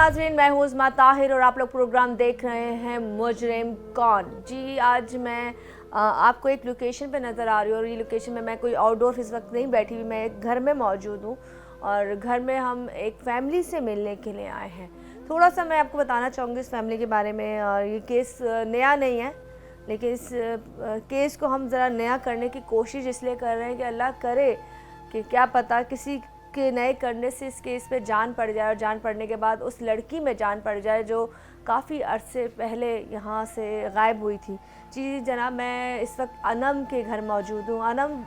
नाज़रीन, मैं हूँ उस्मा ताहिर और आप लोग प्रोग्राम देख रहे हैं मुजरिम कौन। जी, आज मैं आपको एक लोकेशन पे नज़र आ रही हूँ और ये लोकेशन में मैं कोई आउटडोर इस वक्त नहीं बैठी हुई, मैं एक घर में मौजूद हूँ और घर में हम एक फैमिली से मिलने के लिए आए हैं। थोड़ा सा मैं आपको बताना चाहूँगी इस फैमिली के बारे में। ये केस नया नहीं है, लेकिन इस केस को हम ज़रा नया करने की कोशिश इसलिए कर रहे हैं कि अल्लाह करे कि क्या पता किसी के नए करने से इस केस पे जान पड़ जाए और जान पड़ने के बाद उस लड़की में जान पड़ जाए जो काफ़ी अरसे पहले यहाँ से गायब हुई थी। जी जनाब, मैं इस वक्त अनम के घर मौजूद हूँ। अनम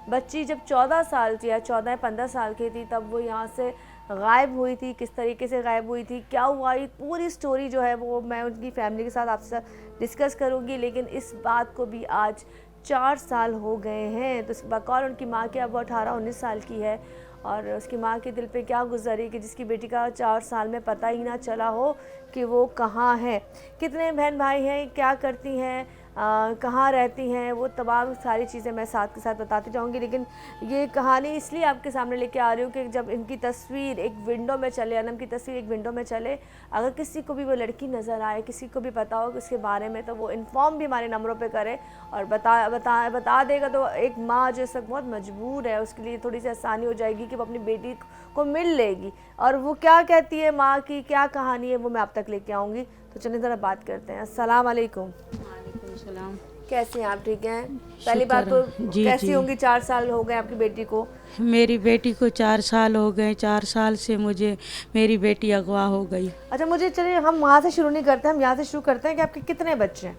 बच्ची जब 14 साल की या 14-15 साल की थी तब वो यहाँ से गायब हुई थी। किस तरीके से गायब हुई थी, क्या हुआ, ये पूरी स्टोरी जो है वो मैं उनकी फैमिली के साथ आपसे डिस्कस करूँगी। लेकिन इस बात को भी आज 4 साल हो गए हैं, तो बकौल उनकी माँ की अब वो 18-19 साल की है और उसकी माँ के दिल पे क्या गुजरी कि जिसकी बेटी का 4 साल में पता ही ना चला हो कि वो कहाँ है, कितने बहन भाई हैं, क्या करती हैं, कहाँ रहती हैं, वो तमाम सारी चीज़ें मैं साथ के साथ बताती जाऊँगी। लेकिन ये कहानी इसलिए आपके सामने लेके आ रही हूँ कि जब इनकी तस्वीर एक विंडो में चले, अनम की तस्वीर एक विंडो में चले, अगर किसी को भी वो लड़की नज़र आए, किसी को भी पता हो उसके बारे में, तो वो इन्फॉर्म भी हमारे नंबरों पे करे और बता देगा। तो एक माँ जो इस वक्त बहुत मजबूर है, उसके लिए थोड़ी सी आसानी हो जाएगी कि वो अपनी बेटी को मिल लेगी। और वो क्या कहती है, माँ की क्या कहानी है, वो मैं आप तक लेके आऊँगी। तो चलिए ज़रा बात करते हैं। अस्सलाम वालेकुम। सलाम। कैसे हैं आप? ठीक हैं? पहली बात तो कैसी होंगी, 4 साल हो गए आपकी बेटी को? मेरी बेटी को 4 साल हो गए। 4 साल से मुझे मेरी बेटी अगवा हो गई। अच्छा, मुझे चलिए हम वहाँ से शुरू नहीं करते, हम यहाँ से शुरू करते हैं कि आपके कितने बच्चे हैं?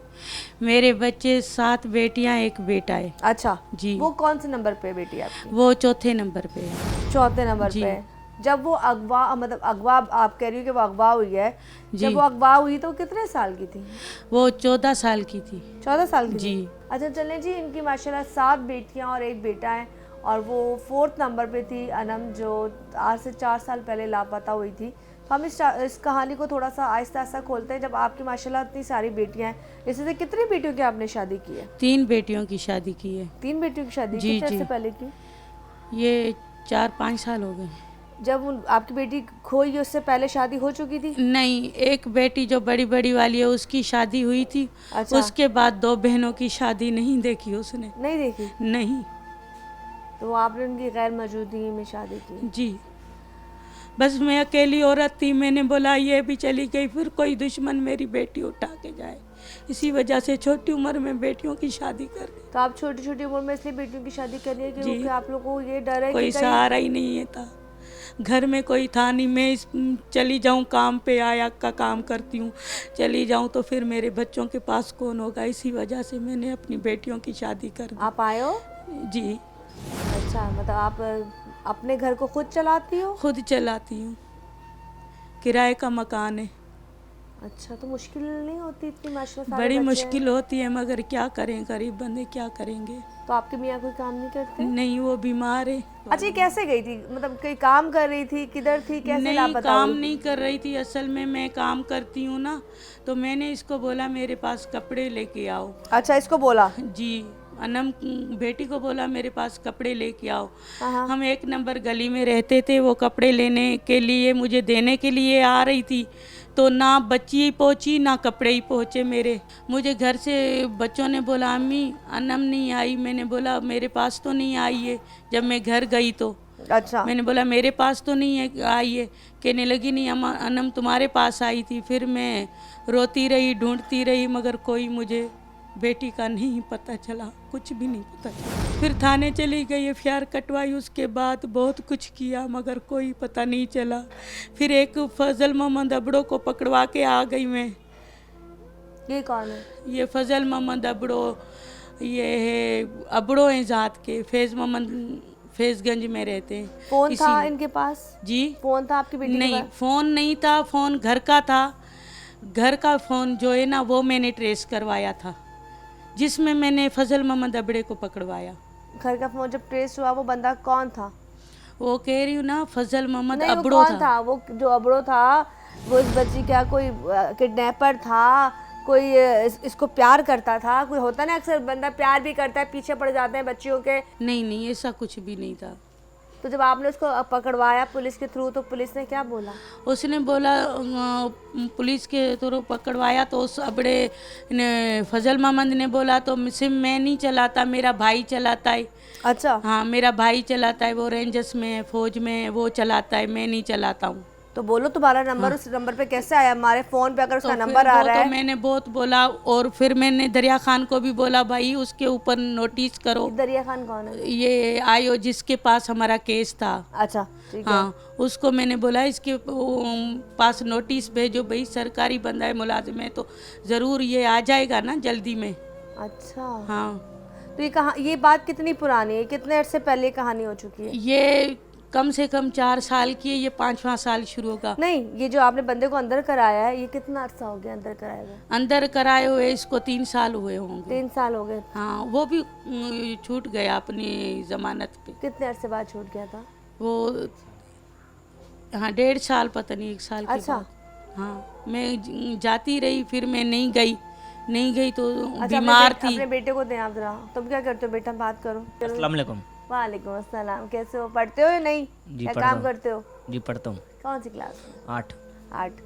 मेरे बच्चे 7 बेटियां 1 बेटा है। अच्छा जी। वो कौन से नंबर पे बेटी आपकी? वो चौथे नंबर पे है। चौथे नंबर पे। जब वो अगवा, मतलब अगवा आप कह रही हो कि वो अगवा हुई है, जब वो अगवा हुई तो कितने साल की थी? वो 14 साल की थी। 14 साल की जी। अच्छा चलें जी, इनकी माशाल्लाह 7 बेटियां और 1 बेटा है और वो 4th नंबर पे थी अनम, जो आज से 4 साल पहले लापता हुई थी। तो हम इस कहानी को थोड़ा सा आहिस्ता आहिस्ता खोलते हैं। जब आपकी माशाल्लाह इतनी सारी बेटियां हैं, इसमें से कितनी बेटियों की आपने शादी की है? 3 बेटियों की शादी की है। 3 बेटियों की शादी जी, कितने जी। से पहले की? ये 4-5 साल हो गए। जब आपकी बेटी खोई उससे पहले शादी हो चुकी थी? नहीं, एक बेटी जो बड़ी बड़ी वाली है उसकी शादी हुई थी। अच्छा। उसके बाद 2 बहनों की शादी नहीं देखी उसने। नहीं देखी? नहीं। तो आपने उनकी गैर मौजूदगी में शादी की? जी। बस मैं अकेली औरत थी, मैंने बोला ये भी चली गई, फिर कोई दुश्मन मेरी बेटी उठा के जाए, इसी वजह से छोटी उम्र में बेटियों की शादी कर दी। तो आप छोटी छोटी उम्र में इसलिए बेटियों की शादी कर रही है क्योंकि आप लोगों को ये डर है कोई सहारा ही नहीं है था, घर में कोई था नहीं। मैं चली जाऊं काम पे, आया का काम करती हूँ, चली जाऊं तो फिर मेरे बच्चों के पास कौन होगा, इसी वजह से मैंने अपनी बेटियों की शादी कर दी। आप आए हो? जी। अच्छा, मतलब आप अपने घर को खुद चलाती हो? खुद चलाती हूँ, किराए का मकान है। अच्छा, तो मुश्किल नहीं होती इतनी? माशाल्लाह बड़ी मुश्किल होती है, मगर क्या करें, गरीब बंदे क्या करेंगे। तो आपके मियाँ कोई काम नहीं करते? नहीं, वो बीमार है। अच्छा, ये कैसे गई थी? मतलब कोई काम कर रही थी, किधर थी, कैसे नहीं, लापता काम हुई? नहीं कर रही थी। असल में मैं काम करती हूँ ना, तो मैंने इसको बोला मेरे पास कपड़े लेके आओ। अच्छा, इसको बोला? जी, अनम बेटी को बोला मेरे पास कपड़े लेके आओ। हाँ। हम 1 नंबर गली में रहते थे, वो कपड़े लेने के लिए मुझे देने के लिए आ रही थी, तो ना बच्ची पहुंची ना कपड़े ही पहुंचे मेरे। मुझे घर से बच्चों ने बोला अम्मी अनम नहीं आई। मैंने बोला मेरे पास तो नहीं आई है। जब मैं घर गई तो अच्छा, मैंने बोला मेरे पास तो नहीं है आई है। कहने लगी नहीं अम्मा, अनम तुम्हारे पास आई थी। फिर मैं रोती रही, ढूंढती रही, मगर कोई मुझे बेटी का नहीं पता चला, कुछ भी नहीं पता चला। फिर थाने चली गई, एफआईआर कटवाई, उसके बाद बहुत कुछ किया, मगर कोई पता नहीं चला। फिर एक फजल मोहम्मद अबड़ो को पकड़वा के आ गई मैं। ये कौन है? ये फजल मोहम्मद अबड़ो, ये है अबड़ो हैं ज़ात के, फैज़गंज में रहते हैं। फोन था इनके पास? जी। फोन था आपकी बेटी के नहीं, पास? फ़ोन नहीं था, फ़ोन घर का था। घर का फ़ोन जो है ना वो मैंने ट्रेस करवाया था, जिसमें मैंने फजल मोहम्मद अबड़े को पकड़वाया। घर का फोन जब ट्रेस हुआ, वो बंदा कौन था? वो कह रही हूँ ना, फजल मोहम्मद नहीं, अबड़ो वो कौन था? वो जो अबड़ो था, वो इस बच्ची का कोई किडनैपर था, कोई इसको प्यार करता था? कोई होता ना अक्सर बंदा प्यार भी करता है, पीछे पड़ जाते हैं बच्चियों के। नहीं, ऐसा कुछ भी नहीं था। तो जब आपने उसको पकड़वाया पुलिस के थ्रू तो पुलिस ने क्या बोला? उसने बोला पुलिस के थ्रू पकड़वाया तो उस अबड़े ने फजल मोहम्मद ने बोला तो सिम मैं नहीं चलाता, मेरा भाई चलाता है। अच्छा, हाँ, मेरा भाई चलाता है, वो रेंजर्स में है, फौज में है, वो चलाता है, मैं नहीं चलाता हूँ। तो बोलो तुम्हारा नंबर उस नंबर पे कैसे आया? हमारे फोन पे अगर उसका तो फिर नंबर आ वो रहा तो है। मैंने बहुत बोला और फिर मैंने दरिया खान को भी बोला भाई उसके ऊपर नोटिस करो। दरिया खान कौन है? ये आयो जिसके पास हमारा केस था। अच्छा, ठीक है। हाँ, उसको मैंने बोला इसके पास नोटिस भेजो भाई, सरकारी बंदा है, मुलाजिम है, तो ज़रूर ये आ जाएगा ना जल्दी में। अच्छा, हाँ, तो ये बात कितनी पुरानी है, कितने अर्से पहले कहानी हो चुकी है? ये कम से कम 4 साल की है, ये 5वां साल शुरू होगा। नहीं, ये जो आपने बंदे को अंदर कराया है ये कितना अर्सा हो गया अंदर कराया हुआ? अंदर कराए हुए इसको 3 साल हुए होंगे। 3 साल हो गए। हाँ, वो भी छूट गया अपनी जमानत पे। कितने अरसे बाद छूट गया था? वो हाँ 1.5 साल, पता नहीं 1 साल के अच्छा। बाद। हाँ, मैं जाती रही, फिर मैं नहीं गई तो अच्छा, बीमार थी। अपने बेटे को दें आप जरा। तुम क्या करते हो बेटा? बात करो। अस्सलाम वालेकुम। वालेकुम अस्सलाम। कैसे हो? पढ़ते हो या नहीं? जी, क्या पढ़ता काम हूँ। करते हो? जी पढ़ता हूँ। कौन सी क्लास में? 8। 8।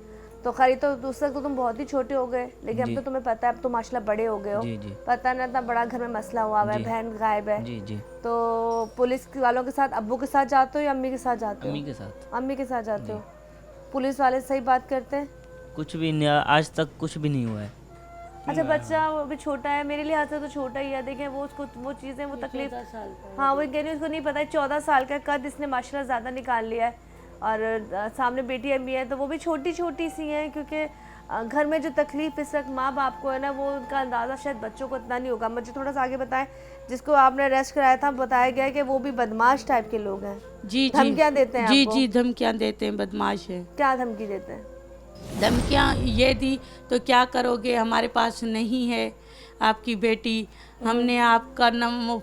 तो खरी तो उस वक्त तो तुम बहुत ही छोटे हो गए, लेकिन अब जी। तो तुम्हें पता है, अब तो माशाल्लाह बड़े हो गए हो। जी जी पता ना था बड़ा घर में मसला हुआ है, जी। बहन गायब है। जी जी। तो पुलिस वालों के साथ अब्बू के साथ जाते हो या अम्मी के साथ जाते हो? अम्मी के साथ। अम्मी के साथ जाते हो। पुलिस वाले सही बात करते हैं? कुछ भी नहीं, आज तक कुछ भी नहीं हुआ है। अच्छा, बच्चा वो अभी छोटा है, मेरे लिहाज से तो छोटा ही है। देखें वो उसको वो चीज़ें वो तकलीफ, 14 साल का हाँ वो कह रही उसको नहीं पता है। 14 साल का कद इसने माशाल्लाह ज़्यादा निकाल लिया है। और सामने बेटी अम्मी है तो वो भी छोटी छोटी सी हैं, क्योंकि घर में जो तकलीफ इस वक्त माँ बाप को है ना, वो उनका अंदाज़ा शायद बच्चों को इतना नहीं होगा। मुझे थोड़ा सा आगे बताएं, जिसको आपने अरेस्ट कराया था बताया गया कि वो भी बदमाश टाइप के लोग हैं। जी धमकियाँ देते हैं जी आपको? जी, धमकियाँ देते हैं, बदमाश है। क्या धमकी देते हैं? धमकियाँ ये दी तो क्या करोगे, हमारे पास नहीं है आपकी बेटी, हमने आपका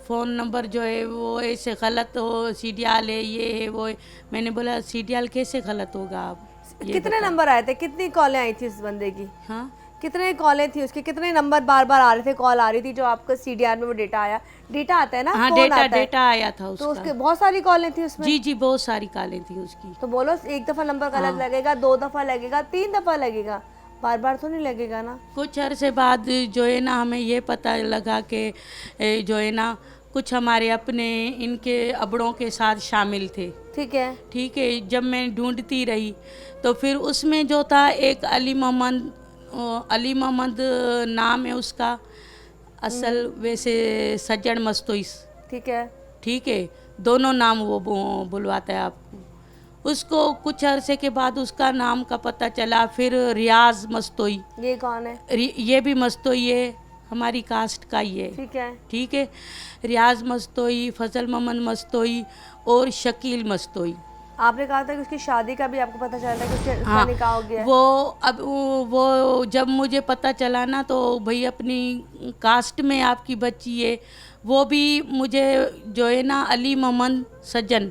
फ़ोन नंबर जो है वो ऐसे गलत हो, सीरियल है, ये है वो है। मैंने बोला सीरियल कैसे गलत होगा आप ये कितने बताओ। नंबर आए थे? कितनी कॉलें आई थी उस बंदे की? हाँ, कितने कॉलें थी उसकी? कितने नंबर बार बार आ रहे थे, कॉल आ रही थी? जो आपका सीडीआर में वो डेटा आया, डेटा आता है ना, हाँ, फोन आता है, डेटा आया था तो उसका। उसके बहुत सारी कॉलें थी उसमें। जी जी, बहुत सारी कॉलें थी उसकी। तो बोलो, एक दफा नंबर गलत लगेगा, 2 दफा लगेगा, 3 दफा लगेगा, बार बार तो नहीं लगेगा ना? कुछ अरसे बाद जो है ना हमें ये पता लगा कि जो है ना कुछ हमारे अपने इनके अबड़ों के साथ शामिल थे। ठीक है। ठीक है, जब मैं ढूंढती रही तो फिर उसमें जो था एक अली मोहम्मद नाम है उसका, असल वैसे सज्जन मस्तोइस। ठीक है। ठीक है, दोनों नाम वो बुलवाता है आपको। उसको कुछ अरसे के बाद उसका नाम का पता चला, फिर रियाज मस्तोई, ये कौन है? ये भी मस्तोई है, हमारी कास्ट का ही है। ठीक है। ठीक है, रियाज मस्तोई, फजल मोहम्मद मस्तोई और शकील मस्तोई। आपने कहा था कि उसकी शादी का भी आपको पता चला था कि उसका हाँ, निकाह हो गया है। वो जब मुझे पता चला ना तो भाई अपनी कास्ट में आपकी बच्ची है, वो भी मुझे जो है ना अली मोहम्मद सज्जन,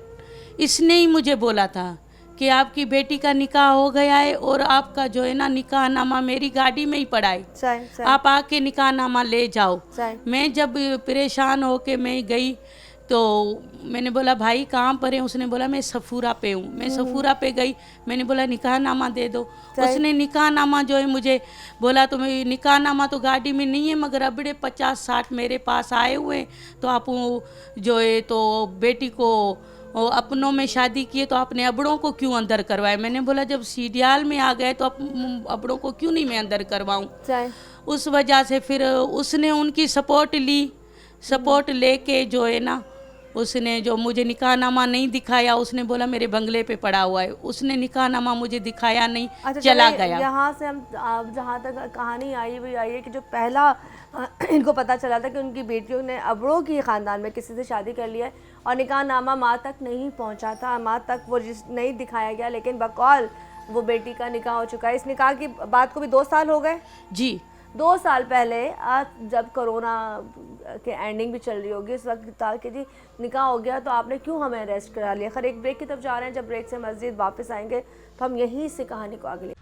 इसने ही मुझे बोला था कि आपकी बेटी का निकाह हो गया है और आपका जो है ना निकाह नामा मेरी गाड़ी में ही पड़ा है, सही आप आके निकाह नामा ले जाओ। सही। मैं जब परेशान होके मैं गई तो मैंने बोला भाई कहाँ पर है? उसने बोला मैं सफूरा पे हूँ। मैं सफूरा पे गई, मैंने बोला निकाह नामा दे दो। उसने निकाह नामा जो है मुझे बोला, तो मैं निकाह नामा तो गाड़ी में नहीं है, मगर अबड़े 50-60 मेरे पास आए हुए हैं, तो आप जो है तो बेटी को अपनों में शादी किए तो आपने अबड़ों को क्यों अंदर करवाए? मैंने बोला जब सीरियल में आ गए तो अबड़ों को क्यों नहीं मैं अंदर करवाऊँ? उस वजह से फिर उसने उनकी सपोर्ट ली, सपोर्ट लेके जो है ना उसने जो मुझे निकाहनामा नहीं दिखाया, उसने बोला मेरे बंगले पे पड़ा हुआ है, उसने निकाहनामा मुझे दिखाया नहीं। अच्छा, चला गया। यहाँ से हम जहाँ तक कहानी आई हुई आई है कि जो पहला इनको पता चला था कि उनकी बेटियों ने अबड़ों की ख़ानदान में किसी से शादी कर लिया है और निकाहनामा माँ तक नहीं पहुँचा था, माँ तक वो नहीं दिखाया गया, लेकिन बकौल वो बेटी का निकाह हो चुका है। इस निकाह की बात को भी 2 साल हो गए। जी, 2 साल पहले आज जब कोरोना के एंडिंग भी चल रही होगी, इस वक्त था कि जी निकाह हो गया, तो आपने क्यों हमें अरेस्ट करा लिया? खैर, एक ब्रेक की तरफ जा रहे हैं, जब ब्रेक से मस्जिद वापस आएंगे तो हम यहीं से कहानी को आगे ले।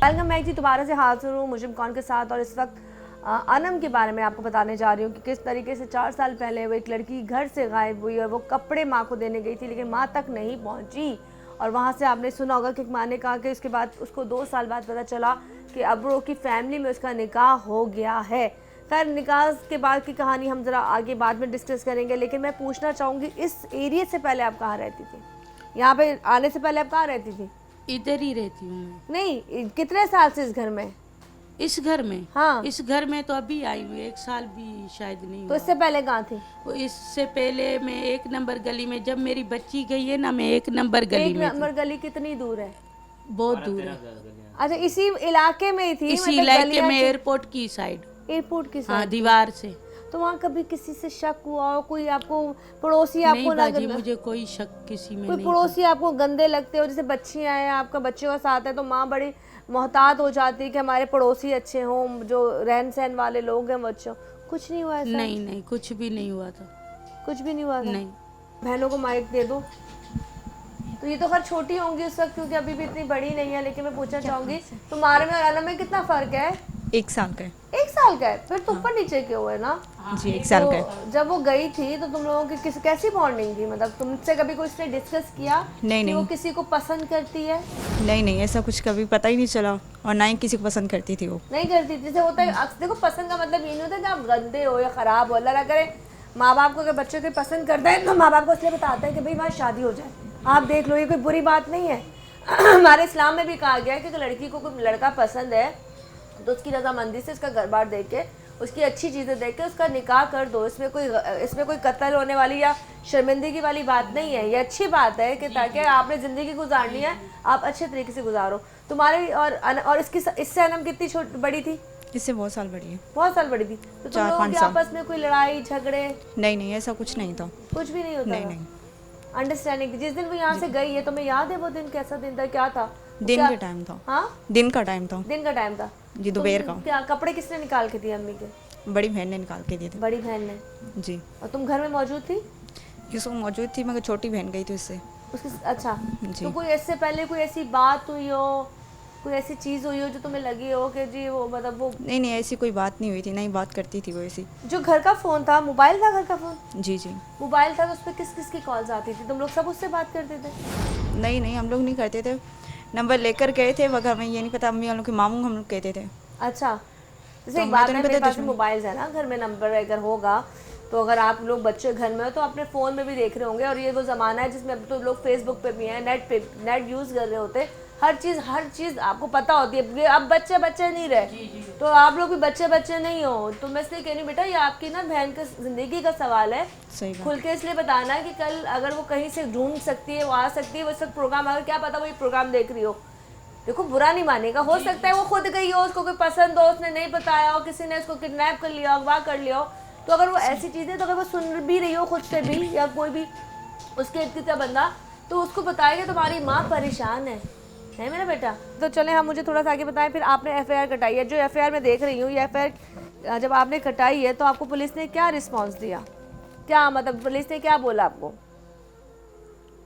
वेलकम बैक जी, दोबारा से हाजिर हूँ मुजरिम कौन के साथ। और इस वक्त अनम के बारे में आपको बताने जा रही हूँ कि किस तरीके से 4 साल पहले वो एक लड़की घर से गायब हुई और वो कपड़े माँ को देने गई थी लेकिन माँ तक नहीं पहुँची। और वहाँ से आपने सुना होगा कि माँ ने कहा कि उसके बाद उसको 2 साल बाद पता चला कि अब्रो की फैमिली में उसका निकाह हो गया है। खैर, निकाह के बाद की कहानी हम ज़रा आगे बाद में डिस्कस करेंगे, लेकिन मैं पूछना चाहूँगी इस एरिया से पहले आप कहाँ रहती थी? यहाँ पे आने से पहले आप कहाँ रहती थी? इधर ही रहती हूँ मैं। नहीं, कितने साल से इस घर में? इस घर में? हाँ। इस घर में तो अभी आई हूँ, 1 साल भी शायद नहीं तो हुआ। इससे पहले कहाँ थी? वो इससे पहले मैं 1 नंबर गली में, जब मेरी बच्ची गई है ना, मैं 1 नंबर गली 1 में नंबर गली कितनी दूर है? बहुत दूर है। अच्छा, इसी इलाके में ही थी? इसी मतलब इलाके गलियाँ में, एयरपोर्ट की साइड। एयरपोर्ट की हाँ, साइड? दीवार से। तो वहाँ कभी किसी से शक हुआ हो? कोई आपको पड़ोसी नहीं आपको बाजी, मुझे कोई शक किसी में कोई नहीं पड़ोसी आपको गंदे लगते हो? जैसे बच्चियाँ हैं, आपका बच्चों का साथ है तो माँ बड़ी मोहतात हो जाती है कि हमारे पड़ोसी अच्छे हों, जो रहन सहन वाले लोग हैं बच्चों। कुछ नहीं हुआ ऐसा? नहीं नहीं, कुछ भी नहीं हुआ था। कुछ भी नहीं हुआ था? नहीं। बहनों को माइक दे दो। तो ये तो खैर छोटी होंगी उस वक्त क्योंकि अभी भी इतनी बड़ी नहीं है, लेकिन मैं पूछना चाहूंगी तुम्हारे में और अनम में कितना फर्क है? 1 साल का है। 1 साल का है? फिर तो ऊपर नीचे क्यों है ना? जी 1 साल का है। तो जब वो गई थी तो तुम लोगों की कैसी बॉन्डिंग थी? मतलब तुमसे कभी कोई उसने डिस्कस किया नहीं कि वो नहीं किसी को पसंद करती है? नहीं नहीं, ऐसा कुछ कभी पता ही नहीं चला और ना ही किसी को पसंद करती थी वो। नहीं करती थी? जैसे होता है देखो, पसंद का मतलब ये नहीं होता कि आप गंदे हो या खराब हो। अल्लाह ना करे माँ बाप को अगर बच्चों के पसंद करते हैं तो माँ बाप को इसलिए बताते हैं कि भाई वहाँ शादी हो जाए। आप देख लो, ये कोई बुरी बात नहीं है। हमारे इस्लाम में भी कहा गया है कि अगर लड़की को कोई लड़का पसंद है तो उसकी रजामंदी से उसका घर बार देख के, उसकी अच्छी चीज़ें देख के उसका निकाह कर दो। इसमें कोई कत्ल होने वाली या शर्मिंदगी वाली बात नहीं है। ये अच्छी बात है कि ताकि आपने ज़िंदगी गुजारनी है, आप अच्छे तरीके से गुजारो। तुम्हारी और इससे अनम कितनी बड़ी थी? इससे बहुत साल बड़ी है। बहुत साल बड़ी थी। तो तुम लोगों 4-5 के साल। आपस में कोई लड़ाई झगड़े? नहीं नहीं, ऐसा कुछ नहीं था। कुछ भी नहीं होता? नहीं नहीं। अंडरस्टैंडिंग। जिस दिन वो यहाँ से गई है तो मैं याद है वो दिन कैसा दिन था, क्या था? दिन का टाइम था। हाँ, दिन का टाइम था दिन का टाइम था जी, दोपहर का। क्या कपड़े किसने निकाल के दिए? अम्मी के? बड़ी बहन ने निकाल के दिए थे। बड़ी बहन ने? जी। और तुम घर में मौजूद थी? यूसुफ मौजूद थी मगर छोटी बहन गई थी उससे। उसके अच्छा। जी। तो कोई इससे पहले कोई ऐसी बात हुई हो, कोई ऐसी चीज़ हुई हो जो तुम्हें लगी हो कि जी वो मतलब वो? नहीं नहीं, ऐसी कोई बात नहीं हुई थी, नहीं बात करती थी वो ऐसी। जो घर का फ़ोन था, मोबाइल था घर का फ़ोन? जी जी। मोबाइल था तो उस पर किस किस की कॉल्स आती थी? तुम लोग सब उससे बात करते थे? नहीं नहीं, हम लोग नहीं करते थे, नंबर लेकर गए थे मगर हमें ये नहीं पता। अम्मी हम लोग के मामू हम लोग कहते थे। अच्छा, जैसे तो एक बात हमें है, तो नहीं मेरे पता पास दुश्मन। मोबाइल्स है ना घर में, नंबर अगर होगा तो अगर आप लोग बच्चे घर में हो तो अपने फ़ोन में भी देख रहे होंगे। और ये वो ज़माना है जिसमें अब तो लोग फेसबुक पे भी हैं, नेट यूज़ कर रहे होते। हर चीज़ आपको पता होती है। अब बच्चे नहीं रहे, तो आप लोग भी बच्चे नहीं हो। तो मैं इसलिए कह रही हूँ बेटा, ये आपकी ना बहन का ज़िंदगी का सवाल है। सही बात। खुल के इसलिए बताना कि कल अगर वो कहीं से ढूंढ सकती है, वो आ सकती है, वो सब प्रोग्राम, अगर क्या पता वो ये प्रोग्राम देख रही हो, देखो बुरा नहीं मानेगा। हो सकता है वो खुद गई हो, उसको कोई पसंद हो, उसने नहीं बताया हो, किसी ने उसको किडनैप कर लिया, अगवा कर लिया हो। तो अगर वो ऐसी चीज़ें, तो अगर वो सुन भी रही हो खुद से भी या कोई भी उसके इर्द गिर्द बंदा, तो उसको बताएगा तुम्हारी माँ परेशान है मेरा बेटा। तो चले हम, मुझे थोड़ा सा आगे बताएं। फिर आपने FIR कटाई है, जो FIR मैं देख रही हूँ, ये FIR जब आपने कटाई है तो आपको पुलिस ने क्या रिस्पॉन्स दिया? क्या मतलब पुलिस ने क्या बोला आपको?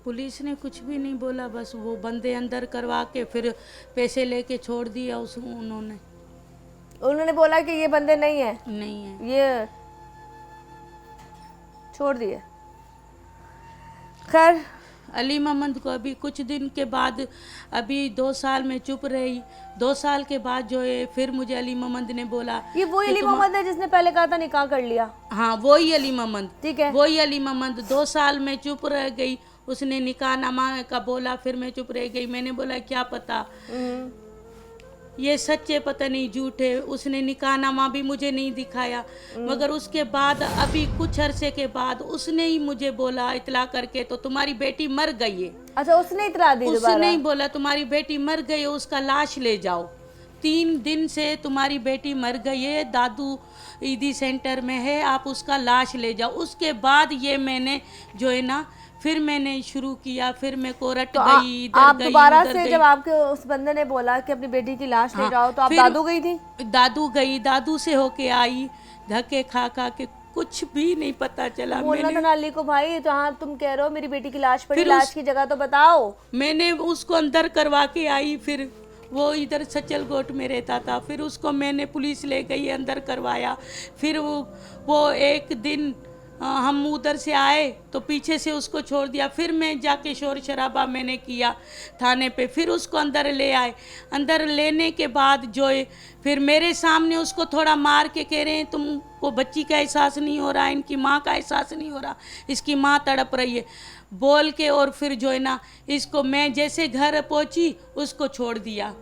पुलिस ने कुछ भी नहीं बोला, बस वो बंदे अंदर करवा के फिर पैसे लेके छोड़ दिया उन्होंने बोला कि ये बंदे नहीं है, नहीं है। ये छोड़ दिए। खैर, अली मोहम्मद को अभी कुछ दिन के बाद, अभी 2 साल में चुप रही। 2 साल के बाद जो है फिर मुझे अली मोहम्मद ने बोला, ये वही अली मोहम्मद है जिसने पहले कहा था निकाह कर लिया? हाँ वही अली मोहम्मद, ठीक है। वही अली मोहम्मद। 2 साल में चुप रह गई, उसने निकाहनामा का बोला, फिर मैं चुप रह गई। मैंने बोला क्या पता ये सच्चे पता नहीं झूठे। उसने निकाहनामा भी मुझे नहीं दिखाया, मगर उसके बाद अभी कुछ अरसे के बाद उसने ही मुझे बोला इतला करके, तो तुम्हारी बेटी मर गई है। अच्छा, उसने इतला दी दोबारा? उसने ही बोला तुम्हारी बेटी मर गई है, उसका लाश ले जाओ। 3 दिन से तुम्हारी बेटी मर गई है, दादू ईदी सेंटर में है, आप उसका लाश ले जाओ। उसके बाद ये मैंने जो है ना, फिर मैंने शुरू किया, फिर मैं कोरट तो गई, इधर आप गई, दोबारा उधर से गई। जब आपके उस बंदे ने बोला कि अपनी बेटी की लाश ले हाँ, जाओ, तो आप फिर दादू गई थी? दादू गई, दादू से होके आई, धक्के खा के कुछ भी नहीं पता चला। बोलना था नाली को, भाई जहाँ तुम कह रहे हो मेरी बेटी की लाश पड़ी, लाश की जगह तो बताओ। मैंने उसको अंदर करवा के आई, फिर वो इधर सचल गोट में रहता था। फिर उसको मैंने पुलिस ले गई, अंदर करवाया। फिर वो एक दिन हम उधर से आए तो पीछे से उसको छोड़ दिया। फिर मैं जाके शोर शराबा मैंने किया थाने पे, फिर उसको अंदर ले आए। अंदर लेने के बाद जो है फिर मेरे सामने उसको थोड़ा मार के कह रहे हैं तुमको बच्ची का एहसास नहीं हो रहा, इनकी माँ का एहसास नहीं हो रहा, इसकी माँ तड़प रही है बोल के। और फिर जो है ना इसको मैं जैसे घर पहुंची उसको छोड़ दिया,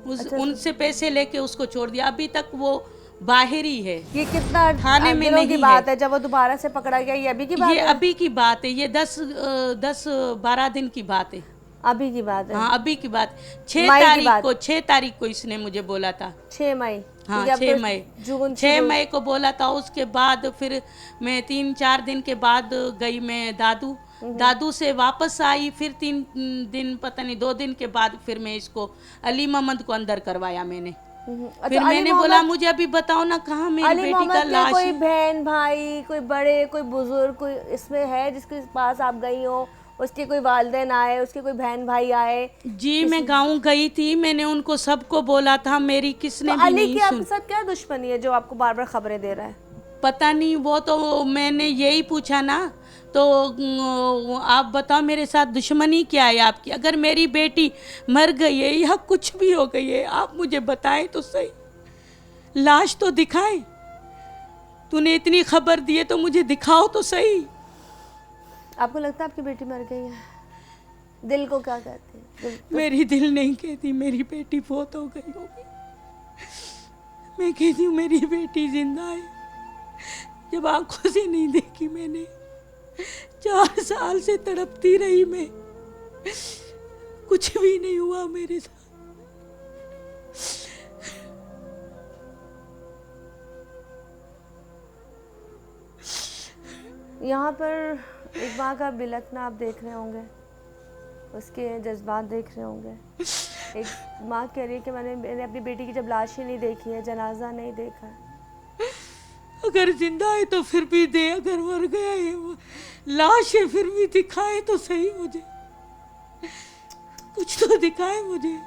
उनसे पैसे लेके उसको छोड़ दिया। अभी तक वो बाहर ही है। ये कितना थाने में दिनों की नहीं बात है। है जब वो दोबारा से पकड़ा गया? ये अभी की बात ये है? अभी की बात है, ये 10-12 दिन की बात है। अभी की बात है? हाँ अभी की बात। मई की बात। 6 तारीख को इसने मुझे बोला था। 6 मई? हाँ क्योंकि अब 6 तो मई, जून 6 मई को बोला था। उसके बाद फिर मैं 3-4 दिन के बाद गई मैं दादू से वापस आई। फिर 3 दिन पता नहीं 2 दिन के बाद फिर मैं इसको अली मोहम्मद को अंदर करवाया मैंने। अच्छा, फिर मैंने बोला मुझे अभी बताओ ना कहाँ मेरी अली बेटी का मोहम्मद के लाश कोई है? बहन भाई, कोई बड़े, कोई बुजुर्ग, कोई इसमें है जिसके पास आप गई हो? उसके कोई वालिदैन आए, उसके कोई बहन भाई आए? जी मैं गाँव गई थी, मैंने उनको सबको बोला था, मेरी किसने तो भी अली नहीं की आपके सुन। साथ क्या दुश्मनी है जो आपको बार बार खबरें दे रहा है? पता नहीं, वो तो मैंने यही पूछा ना, तो आप बताओ मेरे साथ दुश्मनी क्या है आपकी? अगर मेरी बेटी मर गई है या कुछ भी हो गई है आप मुझे बताएं तो सही, लाश तो दिखाएं। तूने इतनी खबर दी है तो मुझे दिखाओ तो सही। आपको लगता है आपकी बेटी मर गई है? दिल को क्या कहते हैं? दिल मेरी दिल नहीं कहती मेरी बेटी बहुत हो गई होगी, मैं कहती हूँ मेरी बेटी जिंदा है। जब आंखों से नहीं देखी मैंने, 4 साल से तड़पती रही मैं, कुछ भी नहीं हुआ मेरे साथ। यहाँ पर एक माँ का बिलखना आप देख रहे होंगे, उसके जज्बात देख रहे होंगे। एक माँ कह रही है कि मैंने अपनी बेटी की जब लाश ही नहीं देखी है, जनाजा नहीं देखा है। अगर जिंदा है तो फिर भी दे, अगर मर गया है लाश है फिर भी दिखाए तो सही, मुझे कुछ तो दिखाए मुझे।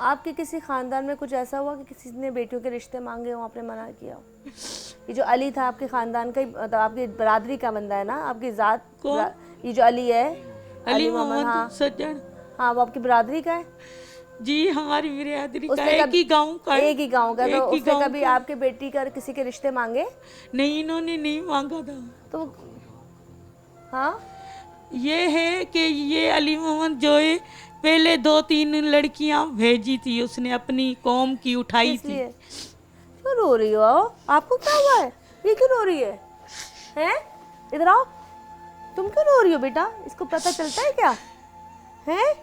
आपके किसी खानदान में कुछ ऐसा हुआ कि किसी ने बेटियों के रिश्ते मांगे हो, आपने मना किया हो? ये जो अली था आपके खानदान का ही, मतलब आपकी बरादरी का बंदा है ना, आपकी जात? ये जो अली है, अली मोहम्मद हाँ सज्जन, हाँ, वो आपकी बरादरी का है? जी हमारी बिरादरी का, उसने एक ही गांव का है। एक ही गांव का। तो एक ही उसने गाँव कभी का। आपके बेटी का किसी के रिश्ते मांगे? नहीं, इन्होंने नहीं मांगा था। तो हाँ, ये है कि ये अली मोहम्मद जो है पहले 2-3 लड़कियां भेजी थी उसने, अपनी कौम की उठाई थी। इसलिए क्यों रो रही हो? आपको क्या हुआ है? ये क्यों रो रही है? हैं? इधर आओ। तुम क्यों रो रही हो बेटा? इसको पता चलता है क्या? हैं?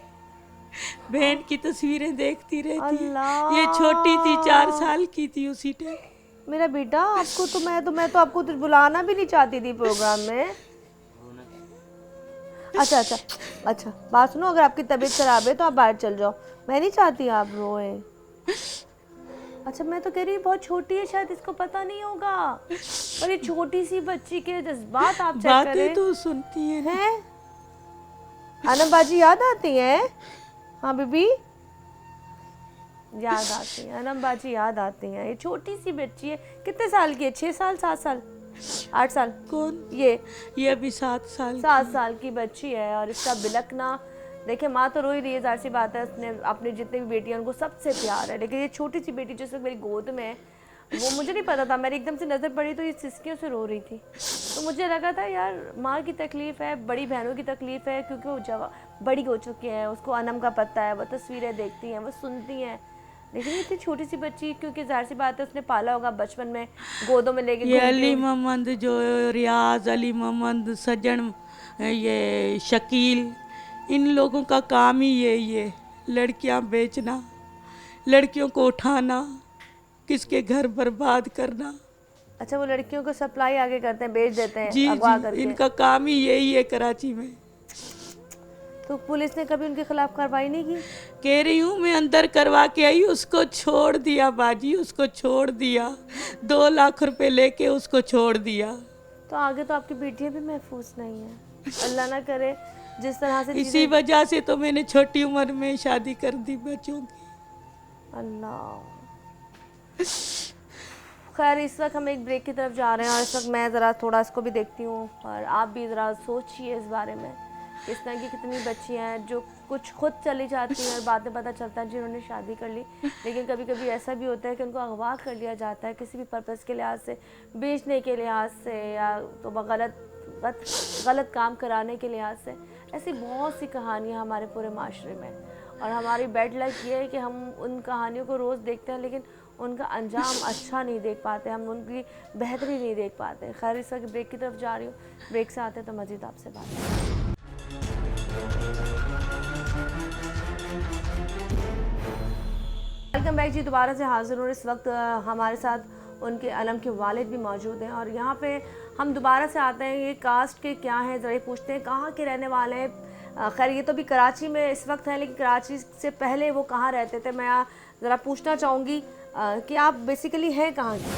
बहन की तस्वीरें देखती रहती है। अल्लाह। ये छोटी थी, 4 साल की थी उसी टाइम। मेरा बेटा, आपको तो मैं तो आपको तो बुलाना भी नहीं चाहती थी प्रोग्राम में। अच्छा, बात सुनो, अगर आपकी तबीयत खराब है तो आप बाहर चल जाओ, मैं नहीं चाहती आप रोए। अच्छा, मैं तो कह रही हूँ बहुत छोटी है, शायद इसको पता नहीं होगा, पर ये छोटी सी बच्ची के जज्बात आप चेक करें। बातें तो सुनती है ना। अनम बाजी याद आती हैं? हाँ बीबी, याद आती हैं, अनम बाजी याद आती हैं। ये छोटी सी बच्ची है, कितने साल की है? 6 साल, 7 साल, 8 साल? कौन? ये अभी 7 साल 7 साल की बच्ची है। और इसका बिलखना देखिए, माँ तो रो ही रही है, जाहिर सी बात है, उसने अपने जितने भी बेटियां उनको सबसे प्यार है, लेकिन ये छोटी सी बेटी जिस वक्त मेरी गोद में है, वो मुझे नहीं पता था, मेरी एकदम से नज़र पड़ी तो ये सिसकियों से रो रही थी। तो मुझे लगा था यार माँ की तकलीफ़ है, बड़ी बहनों की तकलीफ़ है, क्योंकि वो बड़ी हो चुकी हैं, उसको अनम का पता है, वो तस्वीरें देखती हैं, वो सुनती हैं, लेकिन इतनी छोटी सी बच्ची, क्योंकि जाहिर सी बात है उसने पाला होगा बचपन में, गोदों में लेके ये अली मोहम्मद जो रियाज, अली मोहम्मद सज्जन, ये शकील, इन लोगों का काम ही ये लड़कियां बेचना, लड़कियों को उठाना, किसके घर बर्बाद करना। अच्छा, वो लड़कियों को सप्लाई आगे करते हैं, बेच देते हैं, जी अगवा जी, करके। इनका काम ही यही है कराची में। तो पुलिस ने कभी उनके खिलाफ कार्रवाई नहीं की? कह रही हूँ मैं अंदर करवा के आई, उसको छोड़ दिया बाजी, उसको छोड़ दिया, 2 लाख रुपए लेके उसको छोड़ दिया। तो आगे तो आपकी बेटियां भी महफूज नहीं है, अल्लाह ना करे जिस तरह से इसी वजह से तो मैंने छोटी उम्र में शादी कर दी बच्चों की। अल्लाह। खैर इस वक्त हम एक ब्रेक की तरफ जा रहे हैं और इस वक्त मैं ज़रा थोड़ा इसको भी देखती हूँ और आप भी ज़रा सोचिए इस बारे में। इस तरह की कितनी बच्चियाँ हैं जो कुछ खुद चली जाती हैं और बाद में पता चलता है जिन्होंने शादी कर ली, लेकिन कभी कभी ऐसा भी होता है कि उनको अगवा कर लिया जाता है किसी भी पर्पज़ के लिहाज से, बेचने के लिहाज से या तो गलत काम कराने के लिहाज से। ऐसी बहुत सी कहानियाँ हमारे पूरे माशरे में, और हमारी बैड लक ये है कि हम उन कहानियों को रोज़ देखते हैं लेकिन उनका अंजाम अच्छा नहीं देख पाते, हम उनकी बेहतरी नहीं देख पाते। खैर इस वक्त ब्रेक की तरफ जा रही हूँ, ब्रेक से आते हैं तो मज़ीद आपसे बात करें। वेलकम बैक जी, दोबारा से हाजिर हूँ। इस वक्त हमारे साथ उनके अलम के वालिद भी मौजूद हैं और यहाँ पे हम दोबारा से आते हैं, ये कास्ट के क्या हैं ज़रा पूछते हैं, कहाँ के रहने वाले हैं। खैर ये तो भी कराची में इस वक्त हैं, लेकिन कराची से पहले वो कहाँ रहते थे। मैं ज़रा पूछना चाहूँगी कि आप बेसिकली हैं कहाँ के?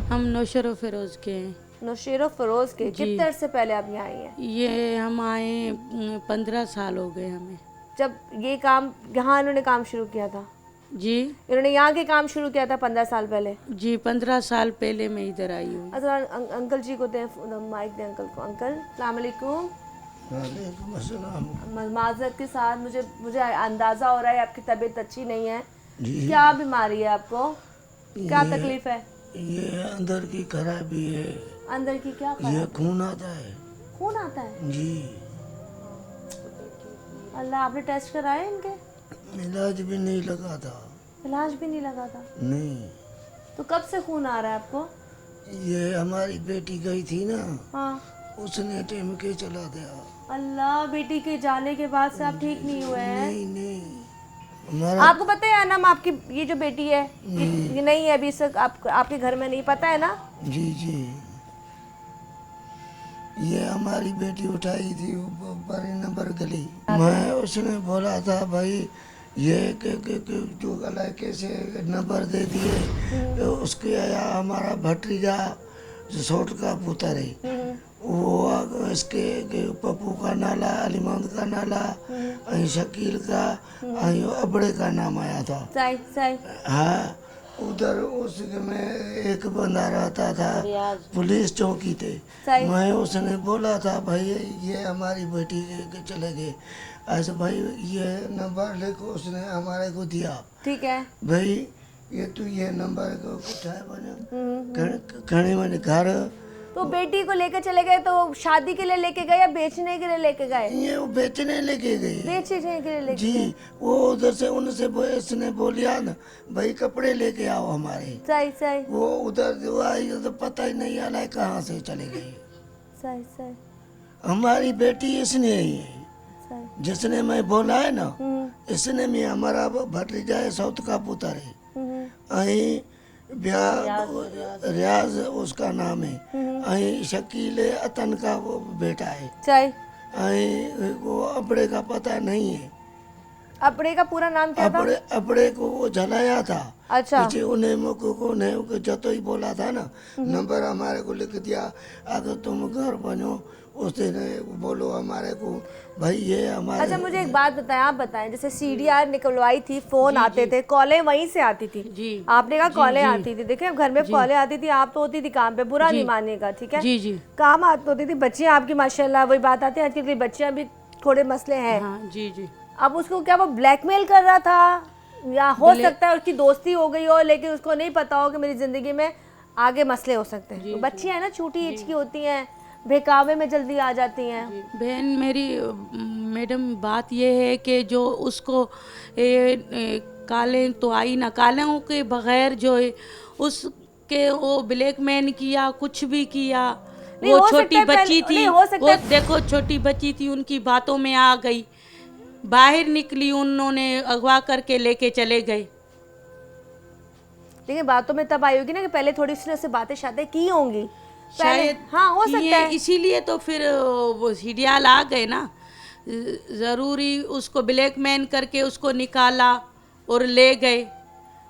हम नौशेरो फिरोज़ के हैं। नौशेरो फिरोज़ के। कितने अर्से से पहले आप यहाँ आई हैं? ये हम आए 15 साल हो गए हमें। जब ये काम यहाँ इन्होंने काम शुरू किया था? जी, इन्होंने यहाँ के काम शुरू किया था 15 साल पहले? जी 15 साल पहले मैं इधर आई हूँ। अच्छा अंकल जी को दें माइक दें अंकल को। अंकल अस्सलाम वालेकुम। वालेकुम अस्सलाम। माजरत के साथ मुझे अंदाज़ा हो रहा है आपकी तबीयत अच्छी नहीं है। जी, क्या बीमारी है आपको? क्या तकलीफ है? ये अंदर की खराबी है। अंदर की क्या ये खराबी? खून आता है। खून आता है? जी, अल्लाह, आपने टेस्ट कराए इनके? इलाज भी नहीं लगा था। इलाज भी नहीं लगा था? नहीं, तो कब से खून आ रहा है आपको? ये हमारी बेटी गई थी ना, हाँ। उसने टेम के चला दिया। अल्लाह, बेटी के जाने के बाद से आप ठीक नहीं हुए हैं? नहीं नहीं, हमारा आपको पता है अनम, आपकी ये जो बेटी है ये नहीं है अभी तक आपके घर में, नहीं पता है ना? जी जी, ये हमारी बेटी उठाई थी बड़े नंबर गली। मैं उसने बोला था भाई ये के जो इलाके से नंबर दे दिए, उसके हमारा भतीजा जो छोट का पुत्र है वो इसके पप्पू का नाला, अलीमंद का नाला, शकील का, अबड़े का नाम आया था। सही सही। हाँ, उधर उसमें एक बंदा रहता था, पुलिस चौकी थे। सही। मैं उसने बोला था भाई ये हमारी बेटी के चले गए ऐसे, भाई ये नंबर लेकर उसने हमारे को दिया। ठीक है भाई ये तू ये नंबर को उठाए बने खड़े मैंने घर। तो बेटी को लेके चले गए तो शादी के लिए लेके गए या बेचने के लिए लेके गए? ये वो बेचने लेके गए। बेचने के लिए लेके जी, गए। वो उधर से उनसे इसने बोलिया ना भाई कपड़े लेके आओ हमारे। सही सही वो उधर जो आई तो पता ही नहीं आ रहा कहाँ से चले गई। सही सही हमारी बेटी इसने ही है, सही। जिसने मैं बोला है ना, इसने में हमारा भतीजा है, सौत का पुत्र है। अही रियाज उसका नाम है। अही शकील अतन का वो बेटा है। सही। अही वो अबड़े का पता नहीं है। अपने का पूरा नाम क्या था? अबड़े को वो जलाया था। अच्छा। पीछे उन्हें मुझको ने जतो ही बोला था ना, नंबर हमारे को लिख दिया, अगर तुम घर बनो उसने बोलो हमारे को भाई ये हमारे। अच्छा मुझे एक बात बताएं, आप बताएं जैसे सीडीआर निकलवाई थी, फोन आते थे, कॉलें वहीं से आती थी। जी। आपने कहा कॉलें आती थी, देखिए घर में कॉलें आती थी, आप तो होती थी काम पे, बुरा नहीं मानिएगा ठीक है? जी जी काम आती होती थी, बच्चियां आपकी माशाल्लाह वही बात आती है, आजकल की बच्चियां भी थोड़े मसले हैं। हाँ जी जी। अब उसको क्या वो ब्लैकमेल कर रहा था, या हो सकता है उसकी दोस्ती हो गई हो लेकिन उसको नहीं पता हो कि मेरी जिंदगी में आगे मसले हो सकते हैं। तो बच्चियां है ना, छोटी एज की होती हैं, बहकावे में जल्दी आ जाती हैं। बहन मेरी मैडम बात ये है कि जो उसको काले तो आई ना, कालों के बगैर जो है उसके वो ब्लैकमेल किया, कुछ भी किया। नहीं, वो हो सकता छोटी है बच्ची पहले- थी, नहीं, हो सकता वो है- देखो छोटी बच्ची थी, उनकी बातों में आ गई, बाहर निकली, उन्होंने अगवा करके लेके चले गए। लेकिन बातों में तब आई होगी ना कि पहले थोड़ी सी उससे बातें शायद की होंगी पहले। शायद हाँ हो किए, सकता है। इसीलिए तो फिर वो सीरियल आ गए ना, ज़रूरी उसको ब्लैकमेल करके उसको निकाला और ले गए,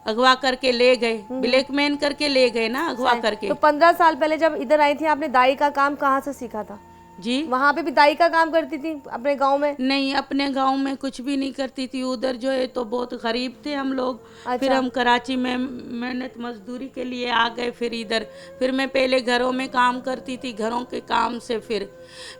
अगवा करके ले गए, ब्लैकमेल करके ले गए ना, अगवा करके। तो 15 साल पहले जब इधर आई थी आपने दाई का काम कहाँ से सीखा था? जी वहाँ पे भी दाई का काम करती थी अपने गांव में? नहीं, अपने गांव में कुछ भी नहीं करती थी। उधर जो है तो बहुत गरीब थे हम लोग। अच्छा। फिर हम कराची में मेहनत मजदूरी के लिए आ गए। फिर इधर फिर मैं पहले घरों में काम करती थी। घरों के काम से फिर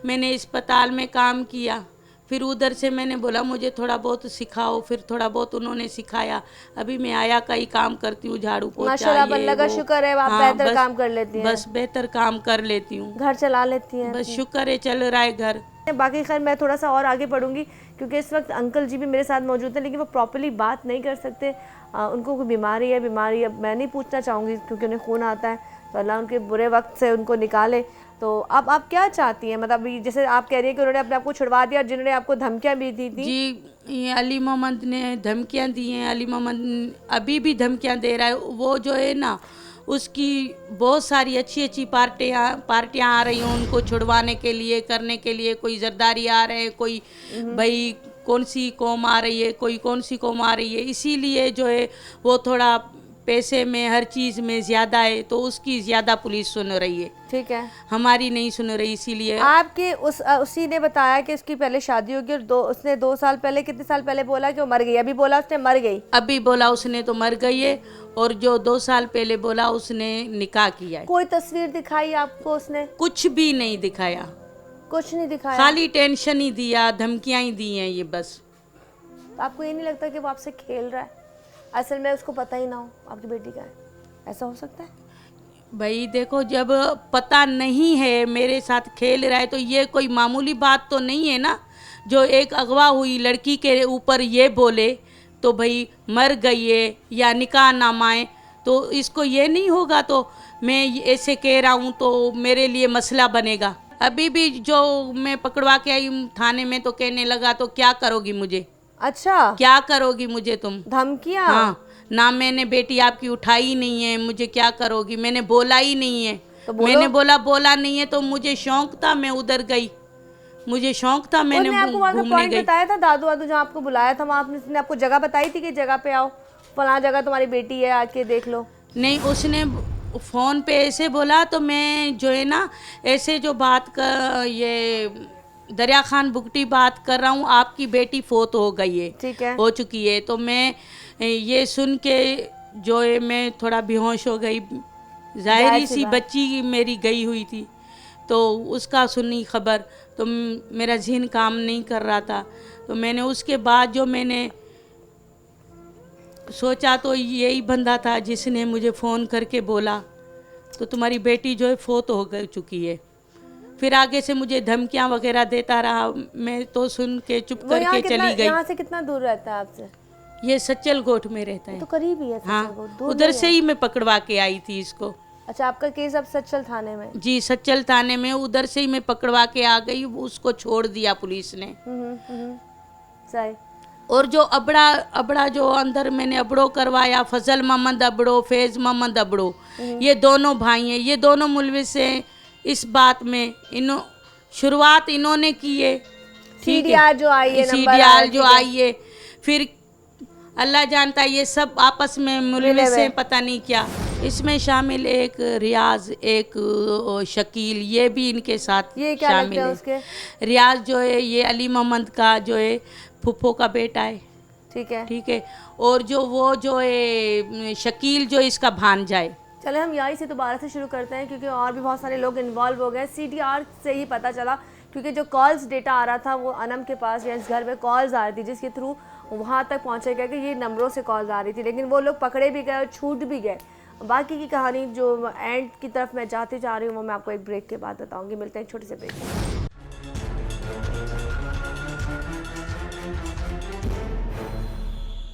मैंने अस्पताल में काम किया। फिर उधर से मैंने बोला मुझे थोड़ा बहुत सिखाओ। फिर थोड़ा बहुत उन्होंने सिखाया। अभी मैं आया का ही काम करती हूँ, झाड़ू पोछा माशाल्लाह, ये अल्लाह का वो। शुक्र है, आप हाँ, बेहतर बस- काम कर लेती हैं। बस बेहतर काम कर लेती हूँ। घर चला लेती हैं। बस शुक्र है, चल रहा है घर। बाकी खैर मैं थोड़ा सा और आगे पढ़ूंगी क्योंकि इस वक्त अंकल जी भी मेरे साथ मौजूद हैं, लेकिन वो प्रॉपर्ली बात नहीं कर सकते। उनको कोई बीमारी है, अब मैं नहीं पूछना चाहूँगी क्योंकि उन्हें खून आता है, तो अल्लाह उनके बुरे वक्त से उनको निकाले। तो अब आप क्या चाहती हैं? मतलब अभी जैसे आप कह रही हैं कि उन्होंने अपने आप को छुड़वा दिया और जिन्होंने आपको धमकियाँ भी दी थी। जी, ये अली मोहम्मद ने धमकियां दी हैं। अली मोहम्मद अभी भी धमकियां दे रहा है। वो जो है ना, उसकी बहुत सारी अच्छी अच्छी पार्टियां आ रही हैं उनको छुड़वाने के लिए, करने के लिए। कोई जरदारी आ रहे हैं, कोई भाई कौन सी कौम आ रही है, कोई कौन सी कौम आ रही है। इसीलिए जो है वो थोड़ा पैसे में, हर चीज़ में ज़्यादा है, तो उसकी ज़्यादा पुलिस सुन रही है, ठीक है, हमारी नहीं सुन रही। इसीलिए आपके उसी ने बताया कि उसकी पहले शादी होगी और उसने 2 साल पहले, कितने साल पहले बोला कि वो मर गई? अभी बोला उसने मर गई? अभी बोला उसने तो मर गई है, और जो 2 साल पहले बोला उसने निकाह किया है। कोई तस्वीर दिखाई आपको उसने? कुछ भी नहीं दिखाया, कुछ नहीं दिखाया। खाली टेंशन ही दिया, धमकियां ही दी हैं ये बस। तो आपको ये नहीं लगता कि वो आपसे खेल रहा है? असल में उसको पता ही ना हो आपकी बेटी का है, ऐसा हो सकता है? भाई देखो, जब पता नहीं है मेरे साथ खेल रहा है तो ये कोई मामूली बात तो नहीं है ना। जो एक अगवा हुई लड़की के ऊपर ये बोले तो भाई मर गई है या निकाह नामा है, तो इसको ये नहीं होगा तो मैं ऐसे कह रहा हूँ तो मेरे लिए मसला बनेगा। अभी भी जो मैं पकड़वा के आई थाने में तो कहने लगा तो क्या करोगी मुझे, अच्छा, क्या करोगी मुझे तुम? धमकियाँ? हाँ, ना मैंने बेटी आपकी उठाई नहीं है, मुझे क्या करोगी? मैंने बोला ही नहीं है। तो बोलो। मैंने बोला नहीं है तो मुझे शौक था, मैं उधर गई, मुझे शौक था, मैंने उसने आपको वहाँ का घूमने पॉइंट गई। बताया था? दादू वादू जहाँ आपको बुलाया था वहाँ उसने आपको जगह बताई थी कि जगह पे आओ, फलां जगह तुम्हारी बेटी है, आके देख लो? नहीं, उसने फ़ोन पे ऐसे बोला तो मैं जो है ना, ऐसे जो बात कर, ये दरिया खान बुगटी बात कर रहा हूँ, आपकी बेटी फोत हो गई है, ठीक है, हो चुकी है। तो मैं ये सुन के जो है मैं थोड़ा बेहोश हो गई। जाहिर सी बच्ची मेरी गई हुई थी, तो उसका सुनी खबर तो मेरा जहन काम नहीं कर रहा था। तो मैंने उसके बाद जो मैंने सोचा तो यही बंदा था जिसने मुझे फ़ोन करके बोला तो तुम्हारी बेटी जो है फोत हो गई चुकी है। फिर आगे से मुझे धमकियां वगैरह देता रहा, मैं तो सुन के चुप करके चली गई। यहाँ से कितना दूर रहता है आपसे? ये सच्चल गोठ में रहता है। तो करीब ही है। हाँ, उधर से ही मैं पकड़वा के आई थी इसको। अच्छा, आपका केस अब सच्चल थाने में? जी, सच्चल थाने में, उधर से ही मैं पकड़वा के आ गई, उसको छोड़ दिया पुलिस ने। सही। और जो अबड़ा जो अंदर मैंने अबड़ो करवाया, फजल मोहम्मद अबड़ो, फैज़ मोहम्मद अबड़ो, ये दोनों भाई हैं, ये दोनों मुलविस हैं इस बात में। शुरुआत इन्होंने की है। सीडीआर जो आई है, सीडीआर जो आई है, फिर अल्लाह जानता है ये सब आपस में मुलविस हैं, पता नहीं क्या। इसमें शामिल एक रियाज, एक शकील, ये भी इनके साथ ये क्या शामिल लगता है है। उसके? रियाज जो है ये अली मोहम्मद का जो है फुफ्फो का बेटा है, ठीक है, ठीक है। और जो वो जो है शकील जो इसका भांजा है। चले हम यहीं से दोबारा से शुरू करते हैं क्योंकि और भी बहुत सारे लोग इन्वॉल्व हो गए। सीडीआर से ही पता चला क्योंकि जो कॉल्स डेटा आ रहा था वो अनम के पास या इस घर में कॉल्स आ रही थी जिसके थ्रू वहाँ तक पहुँचा गया कि ये नंबरों से कॉल्स आ रही थी, लेकिन वो लोग पकड़े भी गए और छूट भी गए। बाकी की कहानी जो एंड की तरफ मैं जाते जा रही हूँ वो मैं आपको एक ब्रेक के बाद बताऊँगी। मिलते हैं एक छोटे से ब्रेक में।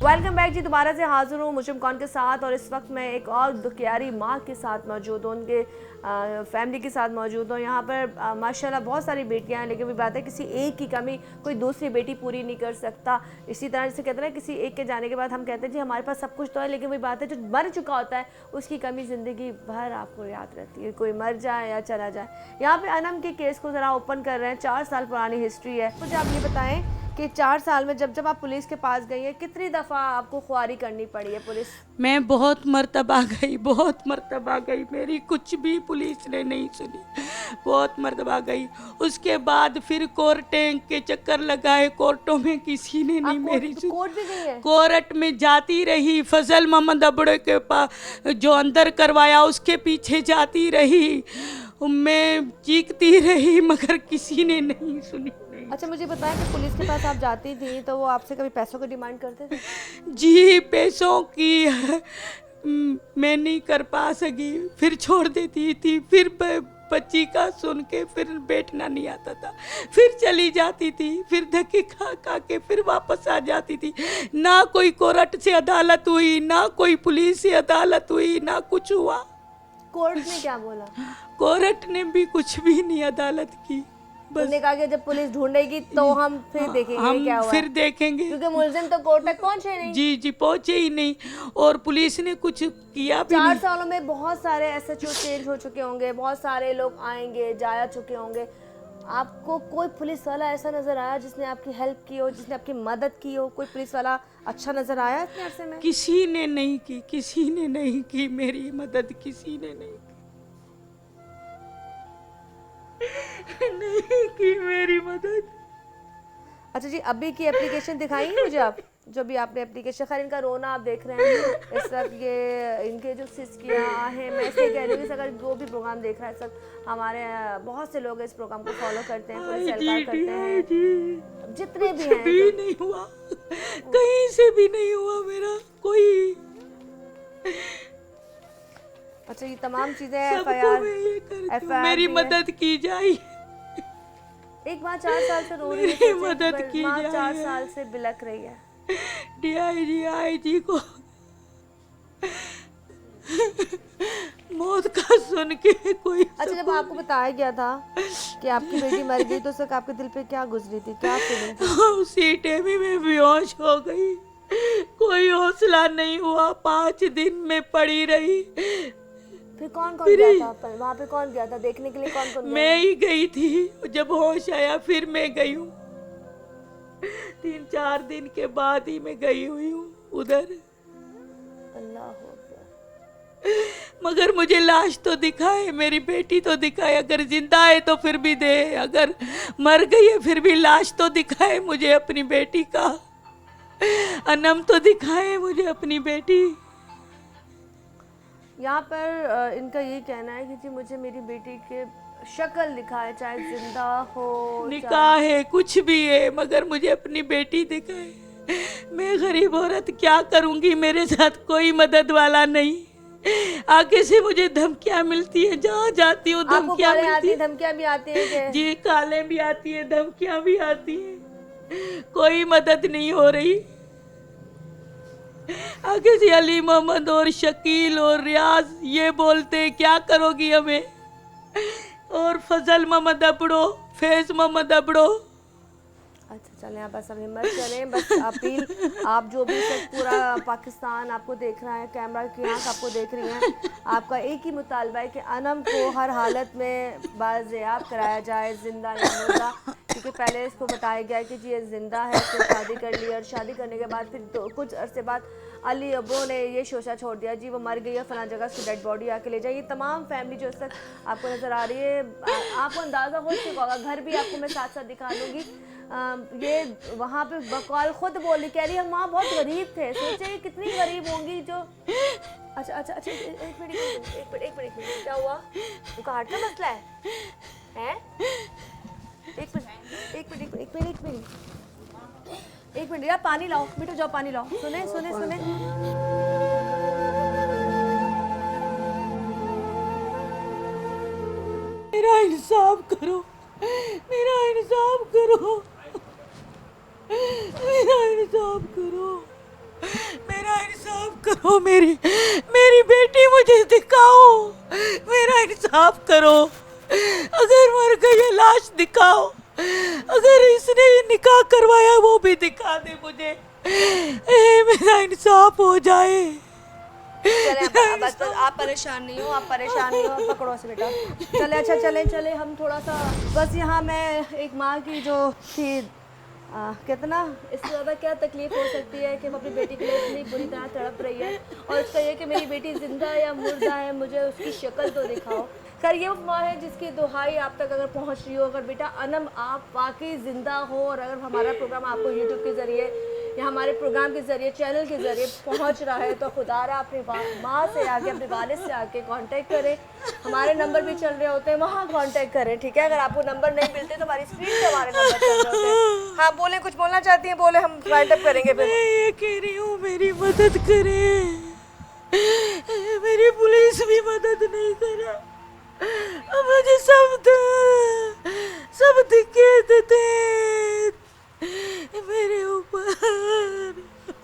वेलकम बैक जी, दोबारा से हाजिर हूँ मुजरिम कौन के साथ, और इस वक्त मैं एक और दुखियारी माँ के साथ मौजूद हूँ, उनके फैमिली के साथ मौजूद हूँ। यहाँ पर माशाल्लाह बहुत सारी बेटियाँ हैं, लेकिन वो बात है किसी एक की कमी कोई दूसरी बेटी पूरी नहीं कर सकता। इसी तरह से कहते हैं ना, किसी एक के जाने के बाद हम कहते हैं जी हमारे पास सब कुछ तो है, लेकिन वही बात है जो मर चुका होता है उसकी कमी ज़िंदगी भर आपको याद रहती है, कोई मर जाए या चला जाए। यहाँ पर अनम के केस को ज़रा ओपन कर रहे हैं, 4 साल पुरानी हिस्ट्री है। मुझे आप ये बताएँ कि 4 साल में जब जब आप पुलिस के पास गई हैं, कितनी दफ़ा आपको ख्वारी करनी पड़ी है पुलिस? मैं बहुत मर्तबा गई, मेरी कुछ भी पुलिस ने नहीं सुनी, बहुत मर्तबा गई। उसके बाद फिर कोर्टें के चक्कर लगाए, कोर्टों में किसी ने नहीं आप मेरी सुनी। कोर्ट भी गई है? कोर्ट में जाती रही, फजल मोहम्मद अबड़े के पास जो अंदर करवाया उसके पीछे जाती रही, मैं चीखती रही मगर किसी ने नहीं सुनी। अच्छा मुझे बताएं कि पुलिस के पास आप जाती थी तो वो आपसे कभी पैसों की डिमांड करते थे? जी पैसों की मैं नहीं कर पा सकी, फिर छोड़ देती थी, फिर बच्ची का सुन के फिर बैठना नहीं आता था, फिर चली जाती थी, फिर धक्के खा खा के फिर वापस आ जाती थी। ना कोई कोर्ट से अदालत हुई, ना कोई पुलिस से अदालत हुई, ना कुछ हुआ। कोर्ट ने क्या बोला? कोर्ट ने भी कुछ भी नहीं अदालत की, बस उन्होंने कहा कि जब पुलिस ढूंढेगी तो हम फिर देखेंगे हम क्या हुआ फिर है। देखेंगे। क्योंकि मुलजिम तो कोर्ट तक पहुंचे नहीं। जी जी पहुंचे ही नहीं, और पुलिस ने कुछ किया भी 4 नहीं। सालों में बहुत सारे SHO चेंज हो चुके होंगे, बहुत सारे लोग आएंगे जा चुके होंगे, आपको कोई पुलिस वाला ऐसा नजर आया जिसने आपकी हेल्प की हो, जिसने आपकी मदद की हो? कोई पुलिस वाला अच्छा नजर आया इतने अरसे में? किसी ने नहीं की, किसी ने नहीं की मेरी मदद, किसी ने नहीं नहीं की मेरी मदद। अच्छा जी, अभी की एप्लीकेशन दिखाएंगे मुझे आप, जो भी आपने एप्लीकेशन, खैर इनका रोना आप देख रहे हैं इस वक्त, ये इनके जो सिस्कियाँ हैं, मैं इसलिए कह रही हूँ कि अगर जो भी प्रोग्राम देख रहा है सब, हमारे बहुत से लोग इस प्रोग्राम को फॉलो करते हैं, पुलिस एहलकार करते हैं, जितने भी हैं। भी नहीं हुआ, कहीं से भी नहीं हुआ मेरा कोई। अच्छा ये तमाम चीजें सबको मैं ये करती हूँ, मेरी मदद की जाए। एक माँ 4 साल से रो रही है, मेरी सोचिए, मदद की माँ जाए। 4 साल से बिलक रही है। DIG को मौत का सुन के कोई। अच्छा जब आपको बताया गया था कि आपकी बेटी मर गई तो उस वक्त आपके दिल पे क्या गुजरी थी, क्या फीलिंग थी? उसी टाइम ही मैं बेहोश हो गई, कोई हौसला नहीं हुआ, 5 दिन में पड़ी रही। फिर कौन कौन गया था पर वहाँ पे? कौन गया था देखने के लिए? कौन कौन गया? मैं ही गई थी, जब होश आया फिर मैं गई हूँ, 3-4 दिन के बाद ही मैं गई हुई हूँ उधर। अल्लाह हू अकबर। मगर मुझे लाश तो दिखाए, मेरी बेटी तो दिखाए, अगर जिंदा है तो फिर भी दे, अगर मर गई है फिर भी लाश तो दिखाए मुझे अपनी बेटी का, अनम तो दिखाए मुझे अपनी बेटी। यहाँ पर इनका ये कहना है कि जी मुझे मेरी बेटी के शक्ल दिखाए, चाहे जिंदा हो, निकाह है, कुछ भी है, मगर मुझे अपनी बेटी दिखाए। मैं गरीब औरत क्या करूंगी, मेरे साथ कोई मदद वाला नहीं, आगे से मुझे धमकियां मिलती है, जहाँ जाती हूँ धमकियां मिलती है। धमकियां भी आती है जी काले भी आती है, धमकियां भी आती है, कोई मदद नहीं हो रही। आगे से अली मोहम्मद और शकील और रियाज ये बोलते क्या करोगी हमें, और फजल मोहम्मद अबड़ो, फैज मोहम्मद अबड़ो। अच्छा चलें आप बस हिम्मत करें, बस अपील, आप जो भी सब पूरा पाकिस्तान आपको देख रहा है, कैमरा की आंख आपको देख रही है, आपका एक ही मुतालबा है कि अनम को हर हालत में बाज़ेयाब कराया जाए, जिंदा नहीं मुर्दा, क्योंकि पहले इसको बताया गया कि जी ये जिंदा है, इसको शादी कर ली, और शादी करने के बाद फिर कुछ अरसे बाद अली अब्बो ने ये शोशा छोड़ दिया, जी वो मर गई है, फला जगह उसकी डेड बॉडी आके ले जाए। ये तमाम फैमिली जो इस तक आपको नज़र आ रही है, आपको अंदाज़ा हो चुका होगा, घर भी आपको मैं साथ साथ दिखा दूँगी। ये वहाँ पे बकौल खुद बोली, कह रही है माँ बहुत गरीब थे, सोचे कितनी गरीब होंगी जो। अच्छा अच्छा अच्छा एक मिनट क्या हुआ? उनका हार्ट का मसला है? एक मिनट यार, पानी लाओ बेटा, जाओ पानी लाओ। सुने सुने सुने मेरा इंसाफ करो, मेरा इंसाफ करो, मेरा इंसाफ करो, मेरा इंसाफ करो, मेरी बेटी मुझे दिखाओ, मेरा इंसाफ करो, अगर मर गई है लाश दिखाओ, अगर इसने निकाह करवाया वो भी दिखा दे मुझे, मेरा इंसाफ हो जाए। चले बस आप परेशान नहीं हो, पकड़ो से बेटा। चले अच्छा चले हम थोड़ा सा, बस यहाँ मैं एक माँ की जो थी कितना इससे ज़्यादा क्या तकलीफ़ हो सकती है कि हम अपनी बेटी के लिए इतनी बुरी तरह तड़प रही है, और उसका ये कि मेरी बेटी ज़िंदा है या मुर्दा है, मुझे उसकी शक्ल तो दिखाओ। खैर ये माँ है जिसकी दुहाई आप तक अगर पहुँच रही हो, अगर बेटा अनम आप वाकई ज़िंदा हो और अगर हमारा प्रोग्राम आपको यूट्यूब के ज़रिए या हमारे प्रोग्राम के ज़रिए, चैनल के ज़रिए पहुँच रहा है, तो खुदारा अपनी माँ से आके, अपने वालिद से आके कांटेक्ट करें। हमारे नंबर भी चल रहे होते हैं, वहाँ कांटेक्ट करें, ठीक है। अगर आपको नंबर नहीं मिलते तो हमारी स्क्रीन पे हमारे नंबर चल रहे होते हैं। हाँ बोलें, कुछ बोलना चाहती हैं, बोले, हम कांटेक्ट करेंगे फिर। मैं ये कह रही हूँ मेरी मदद करें, मेरी पुलिस भी मदद नहीं करे, मुझे सब धक्के देते मेरे ऊपर,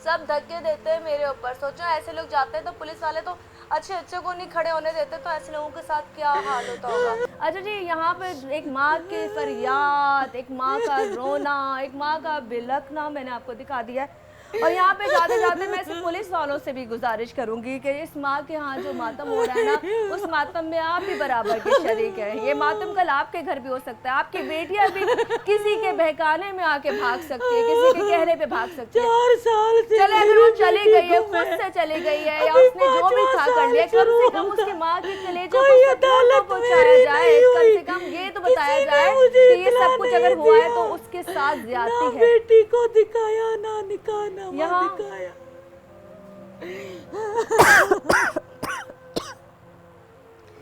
सब धक्के देते हैं मेरे ऊपर। सोचो ऐसे लोग जाते हैं तो पुलिस वाले तो अच्छे को नहीं खड़े होने देते, तो ऐसे लोगों के साथ क्या हाल होता होगा। अच्छा जी, यहाँ पे एक माँ की फरियाद, एक माँ का रोना, एक माँ का बिलखना मैंने आपको दिखा दिया है। और यहाँ पे जाते जाते मैं सिर्फ पुलिस वालों से भी गुजारिश करूंगी कि इस माँ के यहाँ जो मातम हो रहा है ना, उस मातम में आप भी बराबर के शरीक हैं। ये मातम कल आपके घर भी हो सकता है, आपकी बेटियां भी किसी के बहकाने में आके भाग सकती है, किसी के कहने पे भाग सकती है। 4 साल से चले अगर वो चली गई है, खुद से चली गई है, या उसने जो भी था कर लिया, कम से कम उसकी माँ की कलेजे को सुकून तो पहुंचाया जाए, कम से कम ये तो बताया जाए कि ये सब कुछ अगर हुआ है तो उसके साथ ज्यादती है। बेटी को दिखाया ना निकाना यहाँ दिखाया।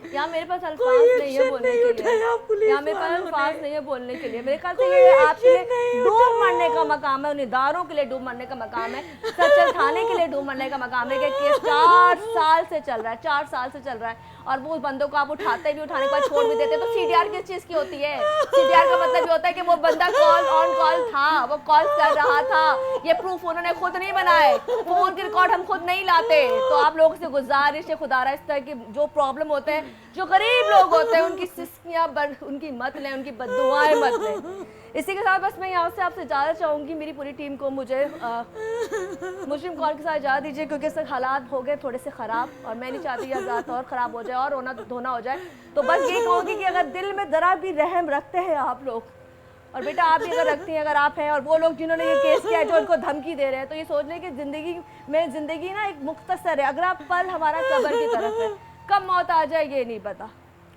यहाँ मेरे पास अल्फाज नहीं है बोलने के लिए, यहाँ मेरे पास अल्फाज नहीं है बोलने के लिए। मेरे ख्याल से ये आपके लिए डूब मरने का मकाम है, उन इदारों के लिए डूब मरने का मकाम है, सचल थाने के लिए डूब मरने का मकाम है कि केस 4 साल से चल रहा है, 4 साल से चल रहा है, और वो बंदों को आप उठाते भी, उठाने के बाद छोड़ भी देते। तो सीडीआर किस चीज़ की होती है? सीडीआर का मतलब ये होता है कि वो बंदा ऑन कॉल था, वो कॉल कर रहा था, ये प्रूफ उन्होंने खुद नहीं बनाए, फोन के रिकॉर्ड हम खुद नहीं लाते। तो आप लोगों से गुजारिश है, खुदारा इस तरह की जो प्रॉब्लम होते हैं, जो गरीब लोग होते हैं, उनकी सिस्कियाँ उनकी मत लें, उनकी बद्दुआएं मत लें। इसी के साथ बस मैं यहाँ से आपसे इजाज़त चाहूँगी, मेरी पूरी टीम को मुझे मुस्लिम कॉल के साथ इजाज़त दीजिए, क्योंकि इससे हालात हो गए थोड़े से ख़राब, और मैं नहीं चाहती यह ज़ात और ख़राब हो जाए और रोना धोना हो जाए। तो बस यही कहूँगी कि अगर दिल में ज़रा भी रहम रखते हैं आप लोग, और बेटा आप भी अगर रखती हैं, अगर आप हैं, और वो लोग जिन्होंने ये केस किया है जो उनको धमकी दे रहे हैं, तो ये सोच लें कि ज़िंदगी ना एक मुख्तसर है, अगला पल हमारा कब्र की तरफ है, कब मौत आ जाए ये नहीं पता।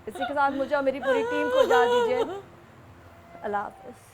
इसी के साथ मुझे और मेरी पूरी टीम को इजाज़त दीजिए। अल्लाह हाफ़िज़।